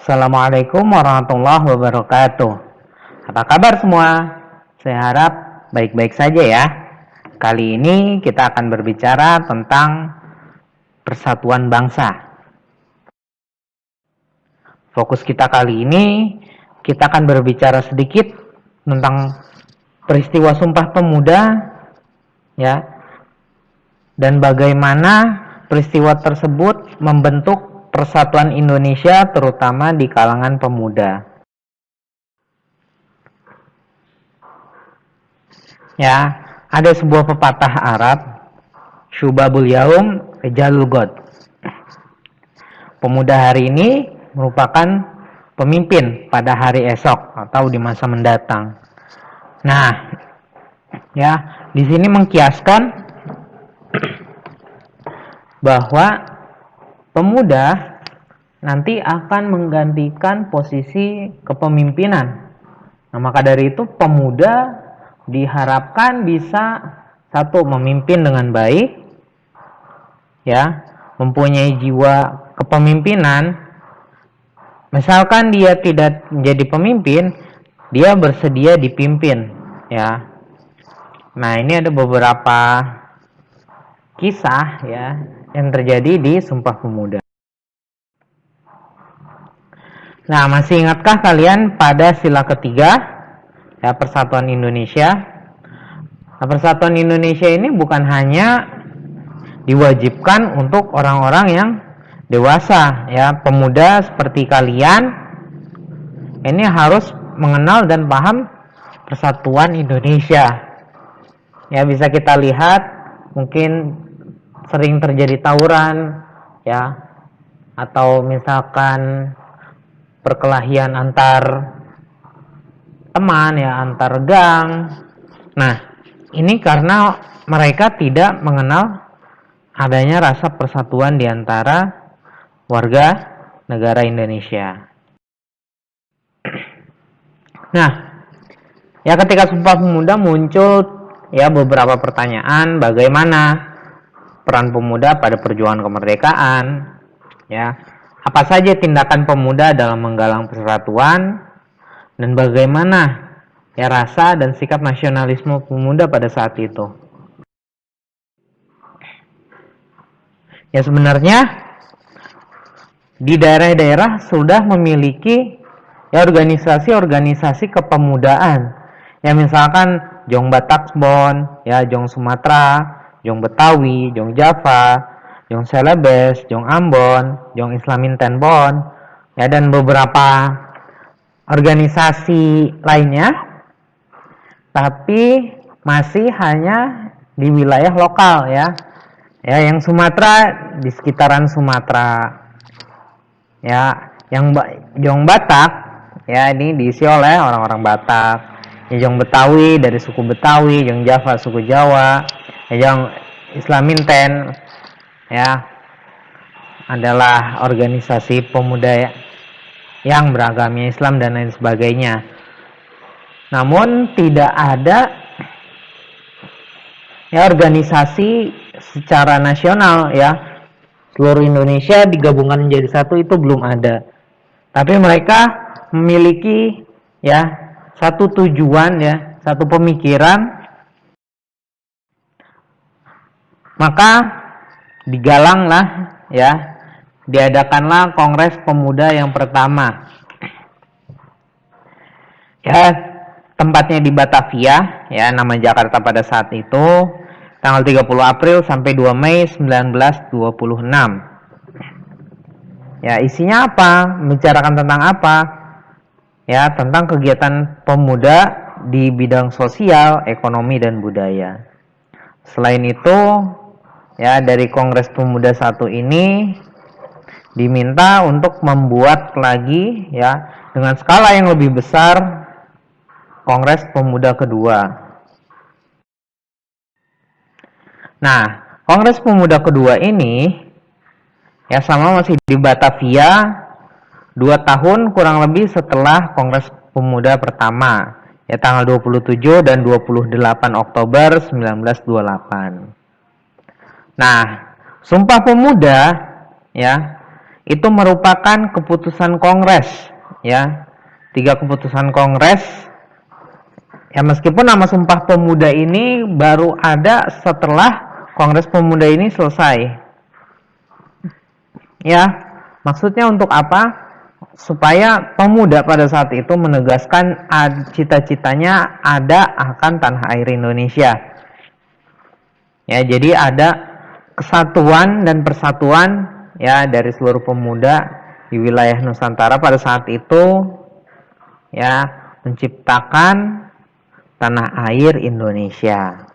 Assalamualaikum warahmatullahi wabarakatuh. Apa kabar semua? Saya harap baik-baik saja ya. Kali ini kita akan berbicara tentang persatuan bangsa. Fokus kita kali ini, kita akan berbicara sedikit tentang peristiwa Sumpah Pemuda ya, dan bagaimana peristiwa tersebut membentuk persatuan Indonesia terutama di kalangan pemuda. Ya, ada sebuah pepatah Arab, Syubabul Yaum Rijalul Ghad. Pemuda hari ini merupakan pemimpin pada hari esok atau di masa mendatang. Nah, ya, di sini mengkiaskan bahwa pemuda nanti akan menggantikan posisi kepemimpinan. Nah, maka dari itu pemuda diharapkan bisa satu, memimpin dengan baik, ya, mempunyai jiwa kepemimpinan. Misalkan dia tidak menjadi pemimpin, dia bersedia dipimpin, ya. Nah, ini ada beberapa kisah ya yang terjadi di Sumpah Pemuda. Nah, masih ingatkah kalian pada sila ketiga ya, Persatuan Indonesia? Nah, Persatuan Indonesia ini bukan hanya diwajibkan untuk orang-orang yang dewasa ya, pemuda seperti kalian ini harus mengenal dan paham Persatuan Indonesia. Ya, bisa kita lihat mungkin sering terjadi tawuran ya, atau misalkan perkelahian antar teman ya, antar gang. Nah, ini karena mereka tidak mengenal adanya rasa persatuan di antara warga negara Indonesia. Nah, ya ketika Sumpah Pemuda muncul ya beberapa pertanyaan, bagaimana peran pemuda pada perjuangan kemerdekaan, ya, apa saja tindakan pemuda dalam menggalang persatuan, dan bagaimana ya rasa dan sikap nasionalisme pemuda pada saat itu. Ya, sebenarnya di daerah-daerah sudah memiliki ya organisasi-organisasi kepemudaan. Ya, misalkan Jong Batakbon, ya, Jong Sumatera, Jong Betawi, Jong Java, Jong Celebes, Jong Ambon, Jong Islaminten Bon, ya, dan beberapa organisasi lainnya, tapi masih hanya di wilayah lokal ya. Ya, yang Sumatera di sekitaran Sumatera. Ya, yang Jong Batak ya ini diisi oleh orang-orang Batak. Ya, Jong Betawi dari suku Betawi, Jong Java suku Jawa, ya, Jong Islaminten ya adalah organisasi pemuda yang beragamnya Islam dan lain sebagainya. Namun tidak ada ya organisasi secara nasional ya, seluruh Indonesia digabungkan menjadi satu, itu belum ada. Tapi mereka memiliki ya satu tujuan ya, satu pemikiran, maka digalanglah ya, diadakanlah Kongres Pemuda yang pertama. Ya, tempatnya di Batavia ya, nama Jakarta pada saat itu, tanggal 30 April sampai 2 Mei 1926. Ya, isinya apa? Membicarakan tentang apa? Ya, tentang kegiatan pemuda di bidang sosial, ekonomi, dan budaya. Selain itu, ya, dari Kongres Pemuda 1 ini diminta untuk membuat lagi ya dengan skala yang lebih besar Kongres Pemuda kedua. Nah, Kongres Pemuda kedua ini ya sama masih di Batavia 2 tahun kurang lebih setelah Kongres Pemuda pertama, ya, tanggal 27 dan 28 Oktober 1928. Nah, Sumpah Pemuda ya itu merupakan keputusan Kongres, ya. 3 keputusan Kongres. Ya, meskipun nama Sumpah Pemuda ini baru ada setelah Kongres Pemuda ini selesai. Ya, maksudnya untuk apa? Supaya pemuda pada saat itu menegaskan cita-citanya ada akan tanah air Indonesia. Ya, jadi ada kesatuan dan persatuan ya dari seluruh pemuda di wilayah Nusantara pada saat itu, ya, menciptakan tanah air Indonesia.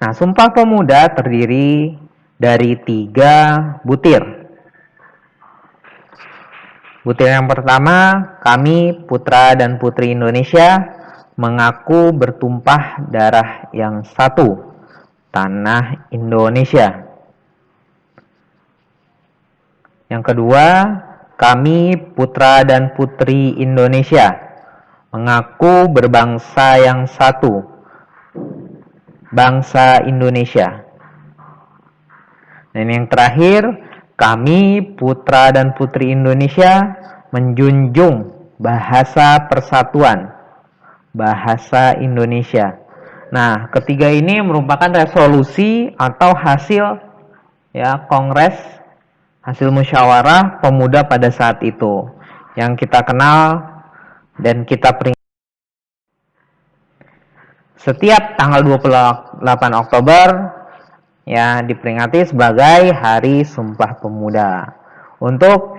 Nah, Sumpah Pemuda terdiri dari 3 butir. Butir yang pertama, kami putra dan putri Indonesia mengaku bertumpah darah yang satu, tanah Indonesia. Yang kedua, kami putra dan putri Indonesia mengaku berbangsa yang satu, bangsa Indonesia. Dan yang terakhir, kami putra dan putri Indonesia menjunjung bahasa persatuan, bahasa Indonesia. Nah, ketiga ini merupakan resolusi atau hasil ya Kongres, hasil musyawarah pemuda pada saat itu yang kita kenal dan kita peringati setiap tanggal 28 Oktober ya diperingati sebagai Hari Sumpah Pemuda untuk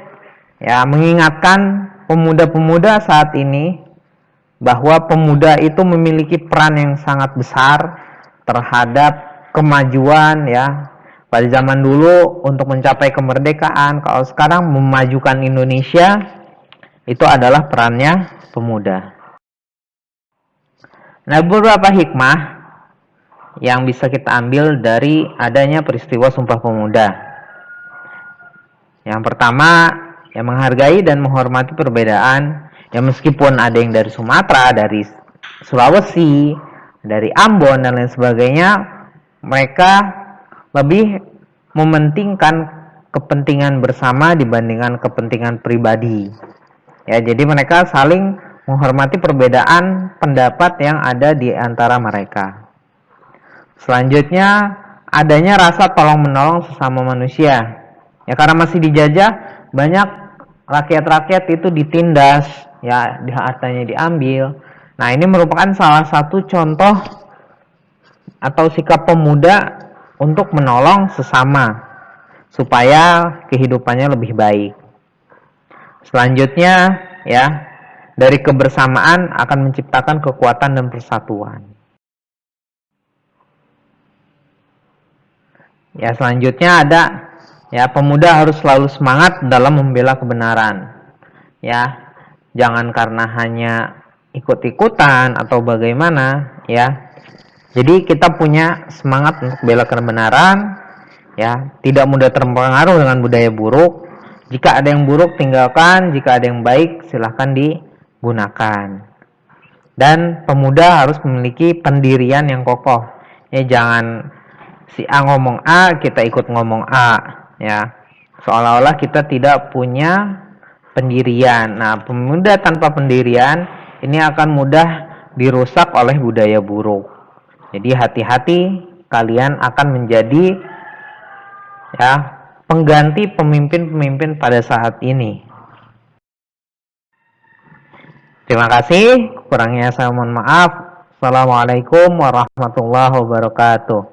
ya mengingatkan pemuda-pemuda saat ini bahwa pemuda itu memiliki peran yang sangat besar terhadap kemajuan ya pada zaman dulu untuk mencapai kemerdekaan. Kalau sekarang memajukan Indonesia itu adalah perannya pemuda. Nah, beberapa hikmah yang bisa kita ambil dari adanya peristiwa Sumpah Pemuda. Yang pertama, yang menghargai dan menghormati perbedaan. Ya, meskipun ada yang dari Sumatera, dari Sulawesi, dari Ambon dan lain sebagainya, mereka lebih mementingkan kepentingan bersama dibandingkan kepentingan pribadi. Ya, jadi mereka saling menghormati perbedaan pendapat yang ada di antara mereka. Selanjutnya, adanya rasa tolong-menolong sesama manusia. Ya, karena masih dijajah, banyak rakyat-rakyat itu ditindas, ya, hartanya diambil. Nah, ini merupakan salah satu contoh atau sikap pemuda untuk menolong sesama supaya kehidupannya lebih baik. Selanjutnya, ya, dari kebersamaan akan menciptakan kekuatan dan persatuan. Ya, selanjutnya ada ya pemuda harus selalu semangat dalam membela kebenaran. Ya, jangan karena hanya ikut-ikutan atau bagaimana, ya. Jadi kita punya semangat untuk bela kebenaran, ya, tidak mudah terpengaruh dengan budaya buruk. Jika ada yang buruk tinggalkan, jika ada yang baik silahkan digunakan. Dan pemuda harus memiliki pendirian yang kokoh. Ya, jangan si A ngomong A, kita ikut ngomong A, ya. Seolah-olah kita tidak punya pendirian. Nah, pemuda tanpa pendirian ini akan mudah dirusak oleh budaya buruk. Jadi hati-hati, kalian akan menjadi ya pengganti pemimpin-pemimpin pada saat ini. Terima kasih, kurangnya saya mohon maaf. Assalamualaikum warahmatullahi wabarakatuh.